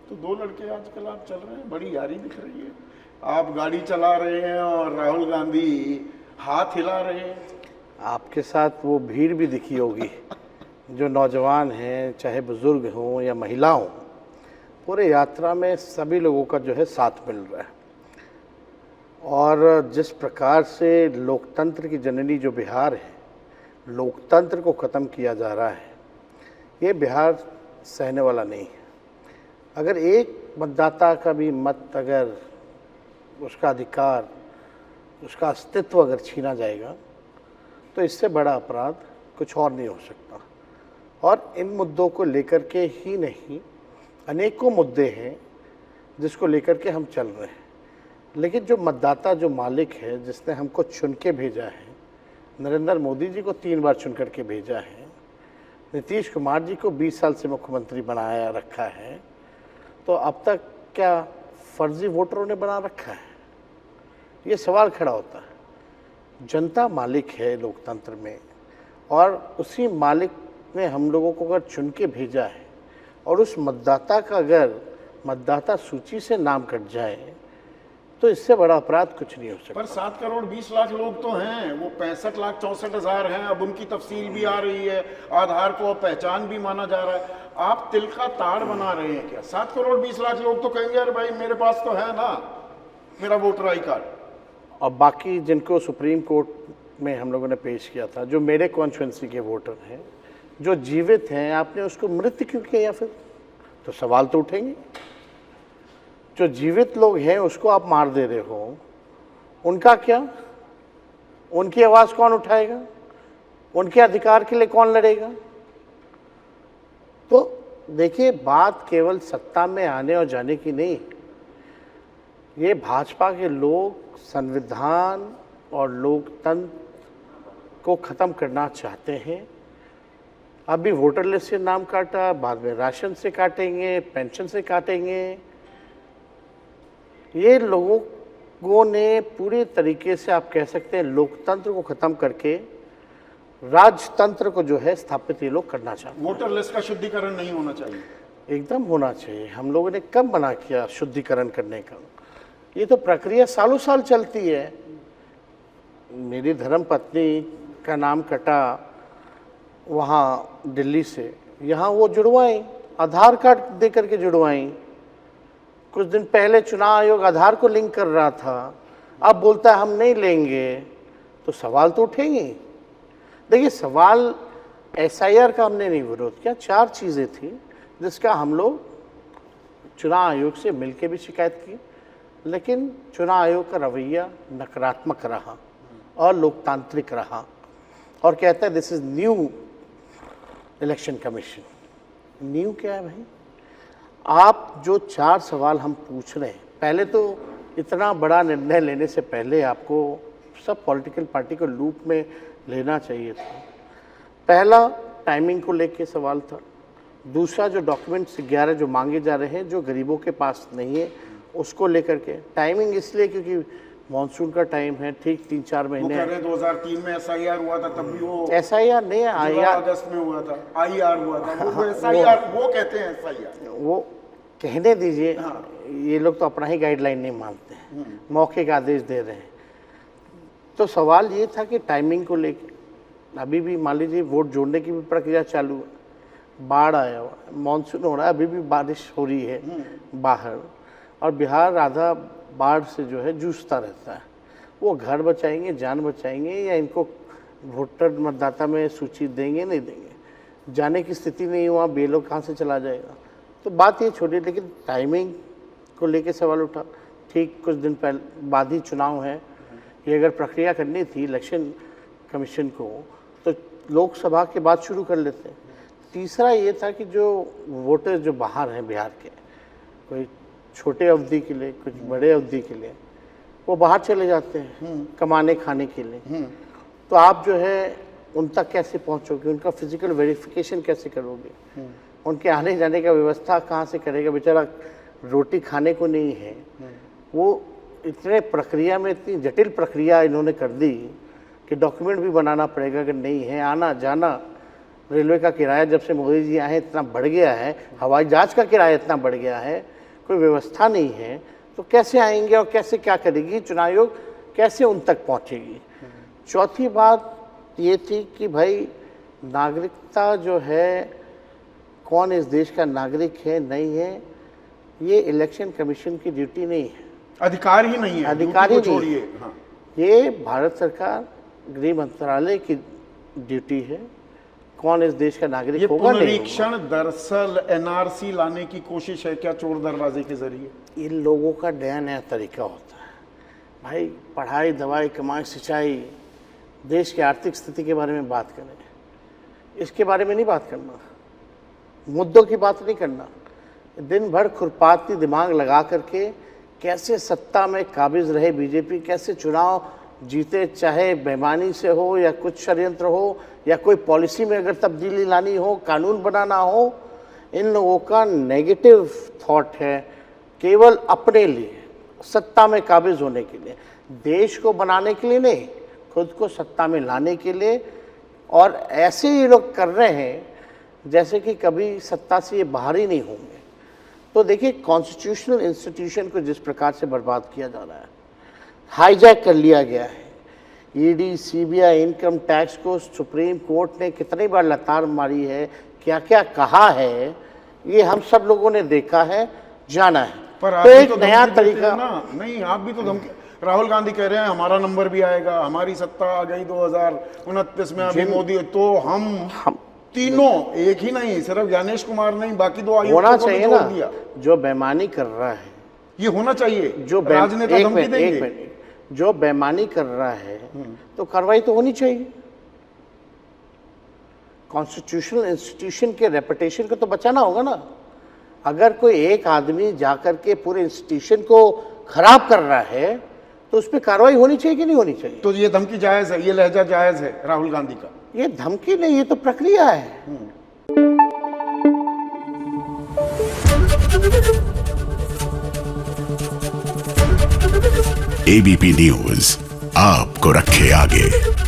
तो दो लड़के आजकल आप चल रहे हैं, बड़ी यारी दिख रही है। आप गाड़ी चला रहे हैं और राहुल गांधी हाथ हिला रहे हैं। आपके साथ वो भीड़ भी दिखी होगी जो नौजवान हैं, चाहे बुजुर्ग हों या महिला हों, पूरे यात्रा में सभी लोगों का जो है साथ मिल रहा है। और जिस प्रकार से लोकतंत्र की जननी जो बिहार है, लोकतंत्र को ख़त्म किया जा रहा है, ये बिहार सहने वाला नहीं है। अगर एक मतदाता का भी मत, अगर उसका अधिकार, उसका अस्तित्व अगर छीना जाएगा, तो इससे बड़ा अपराध कुछ और नहीं हो सकता। और इन मुद्दों को लेकर के ही नहीं, अनेकों मुद्दे हैं जिसको लेकर के हम चल रहे हैं। लेकिन जो मतदाता, जो मालिक है, जिसने हमको चुन के भेजा है, नरेंद्र मोदी जी को 3 बार चुन करके भेजा है, नीतीश कुमार जी को 20 साल से मुख्यमंत्री बनाया रखा है, तो अब तक क्या फर्जी वोटरों ने बना रखा है? ये सवाल खड़ा होता है। जनता मालिक है लोकतंत्र में, और उसी मालिक ने हम लोगों को अगर चुन के भेजा है और उस मतदाता का अगर मतदाता सूची से नाम कट जाए, तो इससे बड़ा अपराध कुछ नहीं हो सकता। पर 7 करोड़ 20 लाख लोग तो हैं, वो 65,64,000 हैं। अब उनकी तफसील भी आ रही है, आधार को अब पहचान भी माना जा रहा है। आप तिल का ताड़ बना रहे हैं क्या? 7 करोड़ 20 लाख लोग तो कहेंगे अरे भाई मेरे पास तो है ना मेरा वोटर आई कार्ड। और बाकी जिनको सुप्रीम कोर्ट में हम लोगों ने पेश किया था, जो मेरे कॉन्स्टिट्यूंसी के वोटर हैं, जो जीवित हैं, आपने उसको मृत क्यों किया? फिर तो सवाल तो उठेंगे। जो जीवित लोग हैं उसको आप मार दे रहे हो, उनका क्या? उनकी आवाज़ कौन उठाएगा? उनके अधिकार के लिए कौन लड़ेगा? तो देखिए, बात केवल सत्ता में आने और जाने की नहीं। ये भाजपा के लोग संविधान और लोकतंत्र को ख़त्म करना चाहते हैं। अभी वोटर लिस्ट से नाम काटा, बाद में राशन से काटेंगे, पेंशन से काटेंगे। ये लोगों ने पूरे तरीके से, आप कह सकते हैं, लोकतंत्र को ख़त्म करके राजतंत्र को जो है स्थापित ये लोग करना चाहते हैं। वोटर लिस्ट का शुद्धिकरण नहीं होना चाहिए? एकदम होना चाहिए। हम लोगों ने कब मना किया शुद्धिकरण करने का? ये तो प्रक्रिया सालों साल चलती है। मेरी धर्मपत्नी का नाम कटा वहाँ दिल्ली से, यहाँ वो जुड़वाई, आधार कार्ड दे करके जुड़वाई। कुछ दिन पहले चुनाव आयोग आधार को लिंक कर रहा था, अब बोलता है हम नहीं लेंगे, तो सवाल तो उठेंगे। देखिए, सवाल SIR का हमने नहीं विरोध किया। 4 चीज़ें थी जिसका हम लोग चुनाव आयोग से मिलके भी शिकायत की, लेकिन चुनाव आयोग का रवैया नकारात्मक रहा और लोकतांत्रिक रहा, और कहता है this is new election commission. New क्या है भाई? आप जो 4 सवाल हम पूछ रहे हैं, पहले तो इतना बड़ा निर्णय लेने से पहले आपको सब पॉलिटिकल पार्टी को लूप में लेना चाहिए था। पहला टाइमिंग को लेके सवाल था। दूसरा, जो डॉक्यूमेंट्स 11 जो मांगे जा रहे हैं, जो गरीबों के पास नहीं है, उसको लेकर के। टाइमिंग इसलिए क्योंकि मानसून का टाइम है, ठीक 3-4 महीने। 2003 में SIR हुआ था, तब भी वो SIR नहीं, IR अगस्त में हुआ था, IR हुआ था। वो SIR वो कहते हैं SIR। वो कहने दीजिए। हाँ। ये लोग तो अपना ही गाइडलाइन नहीं मानते हैं, मौके का आदेश दे रहे हैं। तो सवाल ये था कि टाइमिंग को लेके अभी भी मान लीजिए वोट जोड़ने की भी प्रक्रिया चालू है, बाढ़ आया हुआ, मानसून हो रहा है, अभी भी बारिश हो रही है बाहर, और बिहार आधा बाढ़ से जो है जूझता रहता है। वो घर बचाएंगे, जान बचाएंगे, या इनको वोटर मतदाता में सूची देंगे, नहीं देंगे? जाने की स्थिति नहीं हुआ, बेलो कहाँ से चला जाएगा? तो बात ये छोटी, लेकिन टाइमिंग को लेके सवाल उठा। ठीक कुछ दिन पहले बाद ही चुनाव है, ये अगर प्रक्रिया करनी थी इलेक्शन कमीशन को, तो लोकसभा के बाद शुरू कर लेते। तीसरा ये था कि जो वोटर जो बाहर हैं बिहार के, कोई छोटे अवधि के लिए, कुछ बड़े अवधि के लिए, वो बाहर चले जाते हैं कमाने खाने के लिए। तो आप जो है उन तक कैसे पहुंचोगे? उनका फिजिकल वेरिफिकेशन कैसे करोगे? उनके आने जाने का व्यवस्था कहाँ से करेगा? बेचारा रोटी खाने को नहीं है। वो इतने प्रक्रिया में, इतनी जटिल प्रक्रिया इन्होंने कर दी कि डॉक्यूमेंट भी बनाना पड़ेगा कि नहीं है, आना जाना। रेलवे का किराया जब से मोदी जी आए इतना बढ़ गया है, हवाई जहाज़ का किराया इतना बढ़ गया है कोई व्यवस्था नहीं है, तो कैसे आएंगे और कैसे क्या करेगी चुनाव आयोग, कैसे उन तक पहुंचेगी। चौथी बात ये थी कि भाई नागरिकता जो है, कौन इस देश का नागरिक है नहीं है, ये इलेक्शन कमीशन की ड्यूटी नहीं है, अधिकार ही नहीं है, अधिकार ही ड्यूटी को नहीं है। छोड़िए। हाँ। ये भारत सरकार, गृह मंत्रालय की ड्यूटी है, कौन इस देश का नागरिक ये होगा नहीं होगा। पुनरीक्षण दरअसल एनआरसी लाने की कोशिश है क्या, चोर दरवाजे के जरिए? इन लोगों का नया नया तरीका होता है भाई, पढ़ाई दवाई कमाई सिंचाई, देश की आर्थिक स्थिति के बारे में बात करें, इसके बारे में नहीं बात करना, मुद्दों की बात नहीं करना। दिन भर खुरपाती दिमाग लगा करके कैसे सत्ता में काबिज रहे बीजेपी, कैसे चुनाव जीते, चाहे बेईमानी से हो या कुछ षड्यंत्र हो या कोई पॉलिसी में अगर तब्दीली लानी हो, कानून बनाना हो, इन लोगों का नेगेटिव थॉट है केवल अपने लिए, सत्ता में काबिज होने के लिए, देश को बनाने के लिए नहीं, खुद को सत्ता में लाने के लिए। और ऐसे ये लोग कर रहे हैं जैसे कि कभी सत्ता से ये बाहर ही नहीं होंगे। तो देखिए, कॉन्स्टिट्यूशनल इंस्टीट्यूशन को जिस प्रकार से बर्बाद किया जा रहा है, हाईजैक कर लिया गया है। ईडी, सीबीआई, इनकम टैक्स को सुप्रीम कोर्ट ने कितनी बार लताड़ मारी है, क्या क्या कहा है, ये हम सब लोगों ने देखा है, जाना है। पर आप तो भी एक तो नया धमकी देते तरीका हैं ना। नहीं, आप भी तो धमकी, राहुल गांधी कह रहे हैं हमारा नंबर भी आएगा, हमारी सत्ता आ गई 2029 में, अभी मोदी, तो हम तीनों, एक ही नहीं, सिर्फ ज्ञानेश कुमार नहीं, बाकी दो होना आयुक्तों को भी चाहिए जोड़ ना। दिया। जो बेईमानी कर रहा है, ये होना चाहिए, जो राजनेता एक धमकी मिनट, एक देंगे। मिनट, जो बेईमानी कर रहा है तो कार्रवाई तो होनी चाहिए। कॉन्स्टिट्यूशनल इंस्टीट्यूशन के रेपुटेशन को तो बचाना होगा ना। अगर कोई एक आदमी जाकर के पूरे इंस्टीट्यूशन को खराब कर रहा है तो उस पर कार्रवाई होनी चाहिए कि नहीं होनी चाहिए? तो ये धमकी जायज है, ये लहजा जायज है राहुल गांधी का? ये धमकी नहीं, ये तो प्रक्रिया है। एबीपी न्यूज आपको रखे आगे।